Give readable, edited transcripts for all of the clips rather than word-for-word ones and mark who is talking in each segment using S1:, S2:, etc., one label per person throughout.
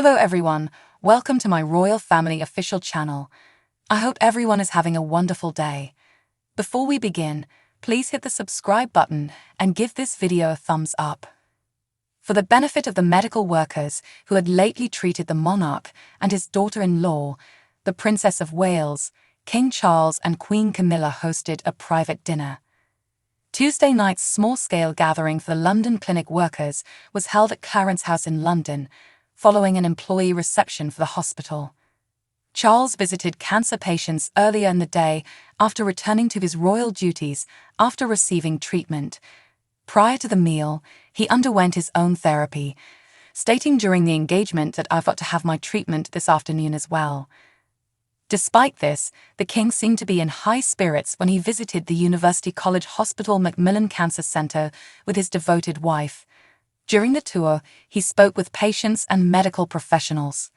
S1: Hello everyone, welcome to my Royal Family official channel. I hope everyone is having a wonderful day. Before we begin, please hit the subscribe button and give this video a thumbs up. For the benefit of the medical workers who had lately treated the monarch and his daughter-in-law, the Princess of Wales, King Charles and Queen Camilla hosted a private dinner. Tuesday night's small-scale gathering for the London clinic workers was held at Clarence House in London, following an employee reception for the hospital. Charles visited cancer patients earlier in the day after returning to his royal duties after receiving treatment. Prior to the meal, he underwent his own therapy, stating during the engagement that "I've got to have my treatment this afternoon as well." Despite this, the king seemed to be in high spirits when he visited the University College Hospital Macmillan Cancer Centre with his devoted wife. During the tour, he spoke with patients and medical professionals.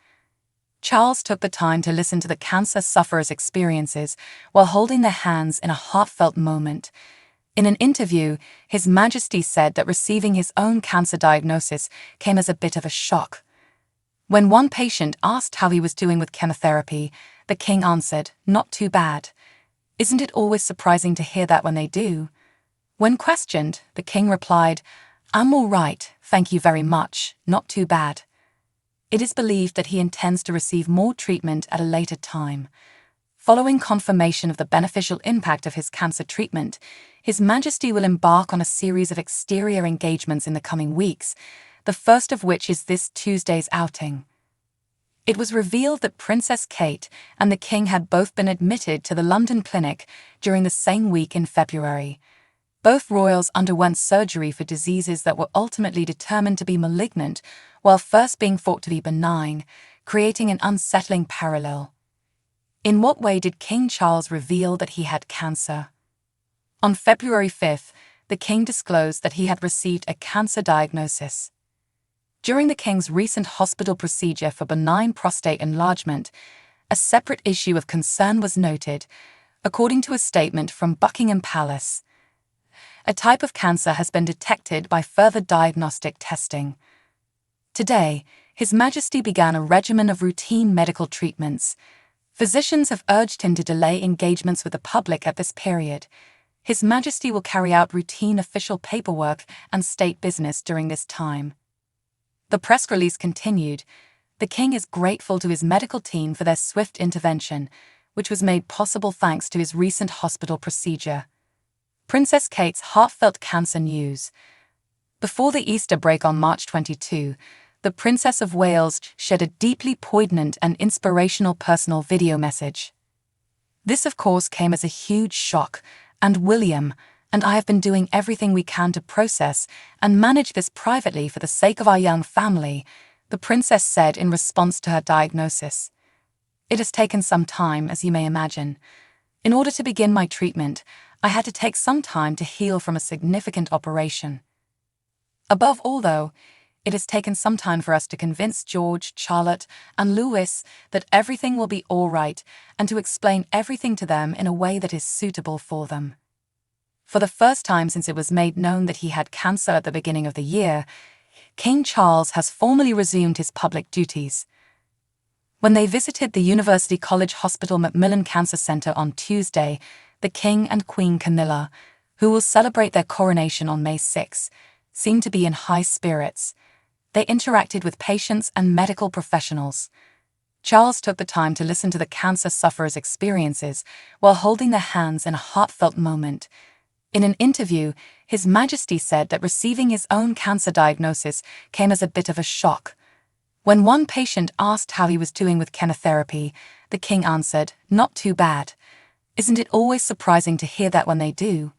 S1: Charles took the time to listen to the cancer sufferers' experiences while holding their hands in a heartfelt moment. In an interview, His Majesty said that receiving his own cancer diagnosis came as a bit of a shock. When one patient asked how he was doing with chemotherapy, the king answered, "Not too bad. Isn't it always surprising to hear that when they do?" When questioned, the king replied, "I'm all right, thank you very much, not too bad." It is believed that he intends to receive more treatment at a later time. Following confirmation of the beneficial impact of his cancer treatment, His Majesty will embark on a series of exterior engagements in the coming weeks, the first of which is this Tuesday's outing. It was revealed that Princess Kate and the King had both been admitted to the London clinic during the same week in February. Both royals underwent surgery for diseases that were ultimately determined to be malignant, while first being thought to be benign, creating an unsettling parallel. In what way did King Charles reveal that he had cancer? On February 5th, the king disclosed that he had received a cancer diagnosis. During the king's recent hospital procedure for benign prostate enlargement, a separate issue of concern was noted, according to a statement from Buckingham Palace. A type of cancer has been detected by further diagnostic testing. Today, His Majesty began a regimen of routine medical treatments. Physicians have urged him to delay engagements with the public at this period. His Majesty will carry out routine official paperwork and state business during this time. The press release continued, "The king is grateful to his medical team for their swift intervention, which was made possible thanks to his recent hospital procedure." Princess Kate's heartfelt cancer news. Before the Easter break on March 22, the Princess of Wales shared a deeply poignant and inspirational personal video message. This, of course, came as a huge shock, and William and I have been doing everything we can to process and manage this privately for the sake of our young family, the princess said in response to her diagnosis. "It has taken some time, as you may imagine. In order to begin my treatment, I had to take some time to heal from a significant operation. Above all, though, it has taken some time for us to convince George, Charlotte, and Louis that everything will be all right and to explain everything to them in a way that is suitable for them." For the first time since it was made known that he had cancer at the beginning of the year, King Charles has formally resumed his public duties. When they visited the University College Hospital Macmillan Cancer Centre on Tuesday, the King and Queen Camilla, who will celebrate their coronation on May 6, seemed to be in high spirits. They interacted with patients and medical professionals. Charles took the time to listen to the cancer sufferers' experiences while holding their hands in a heartfelt moment. In an interview, His Majesty said that receiving his own cancer diagnosis came as a bit of a shock. When one patient asked how he was doing with chemotherapy, the king answered, "Not too bad. Isn't it always surprising to hear that when they do?"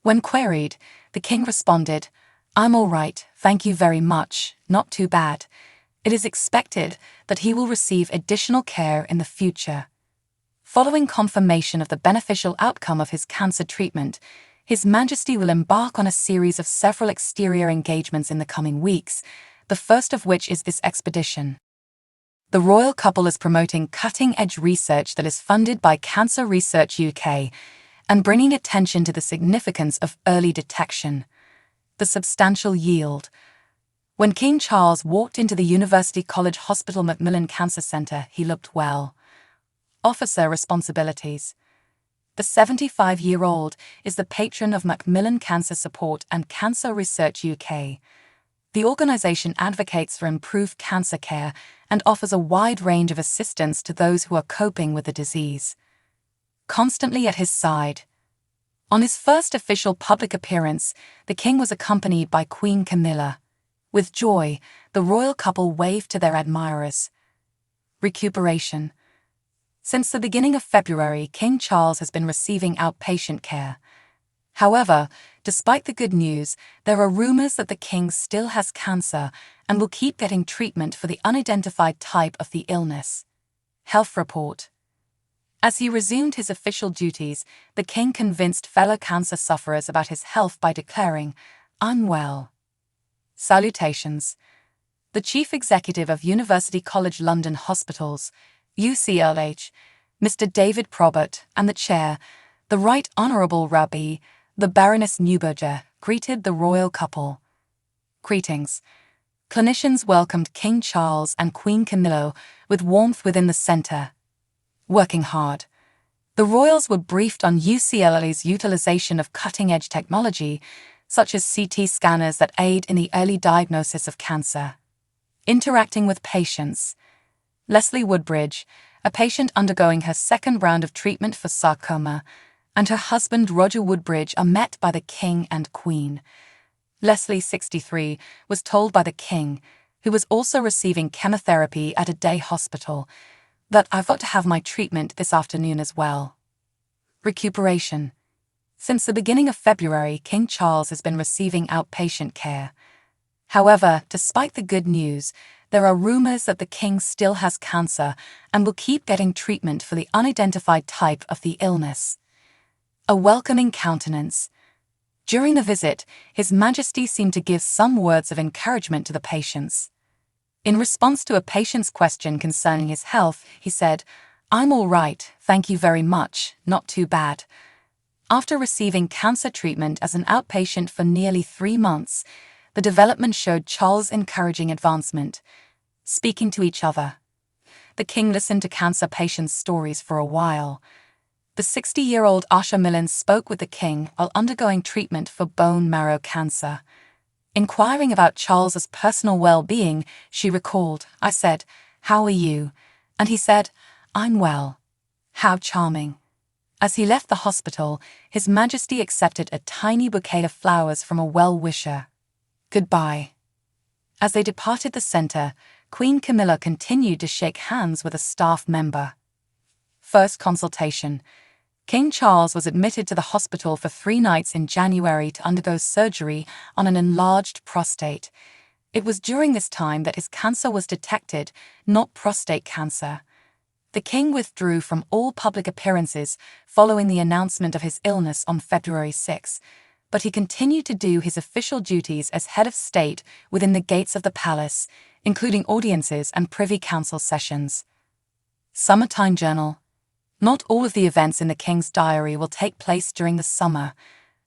S1: When queried, the king responded, "I'm all right, thank you very much, not too bad. It is expected that he will receive additional care in the future." Following confirmation of the beneficial outcome of his cancer treatment, His Majesty will embark on a series of several exterior engagements in the coming weeks, the first of which is this expedition. The royal couple is promoting cutting-edge research that is funded by Cancer Research UK and bringing attention to the significance of early detection. The substantial yield. When King Charles walked into the University College Hospital Macmillan Cancer Centre, he looked well. Officer responsibilities. The 75-year-old is the patron of Macmillan Cancer Support and Cancer Research UK. The organisation advocates for improved cancer care and offers a wide range of assistance to those who are coping with the disease. Constantly at his side. On his first official public appearance, the king was accompanied by Queen Camilla. With joy, the royal couple waved to their admirers. Recuperation. Since the beginning of February, King Charles has been receiving outpatient care. However, despite the good news, there are rumors that the king still has cancer and will keep getting treatment for the unidentified type of the illness. Health report. As he resumed his official duties, the king convinced fellow cancer sufferers about his health by declaring, "I'm well." Salutations. The Chief Executive of University College London Hospitals, UCLH, Mr. David Probert, and the Chair, the Right Honourable Rabbi, the Baroness Neuberger, greeted the royal couple. Greetings. Clinicians welcomed King Charles and Queen Camilla with warmth within the centre. Working hard. The royals were briefed on UCLA's utilization of cutting-edge technology, such as CT scanners that aid in the early diagnosis of cancer. Interacting with patients. Leslie Woodbridge, a patient undergoing her second round of treatment for sarcoma, and her husband Roger Woodbridge are met by the King and Queen. Leslie, 63, was told by the King, who was also receiving chemotherapy at a day hospital, that "I've got to have my treatment this afternoon as well." Recuperation. Since the beginning of February, King Charles has been receiving outpatient care. However, despite the good news, there are rumors that the king still has cancer and will keep getting treatment for the unidentified type of the illness. A welcoming countenance. During the visit, His Majesty seemed to give some words of encouragement to the patients. In response to a patient's question concerning his health, he said, "I'm all right, thank you very much, not too bad." After receiving cancer treatment as an outpatient for nearly 3 months, the development showed Charles' encouraging advancement. Speaking to each other. The king listened to cancer patients' stories for a while. The 60-year-old Asha Millen spoke with the king while undergoing treatment for bone marrow cancer. Inquiring about Charles's personal well-being, she recalled, "I said, 'How are you?' And he said, 'I'm well.' How charming." As he left the hospital, His Majesty accepted a tiny bouquet of flowers from a well-wisher. Goodbye. As they departed the centre, Queen Camilla continued to shake hands with a staff member. First consultation. King Charles was admitted to the hospital for 3 nights in January to undergo surgery on an enlarged prostate. It was during this time that his cancer was detected, not prostate cancer. The king withdrew from all public appearances following the announcement of his illness on February 6, but he continued to do his official duties as head of state within the gates of the palace, including audiences and Privy Council sessions. Summertime Journal. Not all of the events in the King's diary will take place during the summer.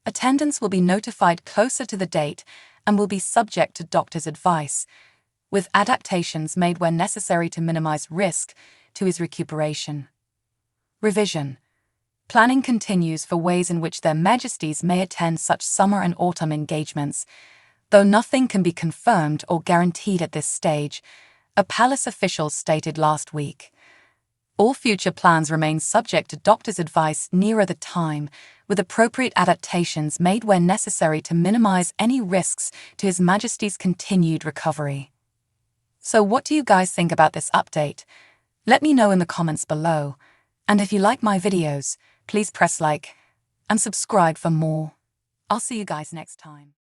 S1: Attendance will be notified closer to the date and will be subject to doctor's advice, with adaptations made where necessary to minimize risk to his recuperation. Revision. Planning continues for ways in which their majesties may attend such summer and autumn engagements, though nothing can be confirmed or guaranteed at this stage, a palace official stated last week. All future plans remain subject to doctor's advice nearer the time, with appropriate adaptations made where necessary to minimize any risks to His Majesty's continued recovery. So what do you guys think about this update? Let me know in the comments below. And if you like my videos, please press like and subscribe for more. I'll see you guys next time.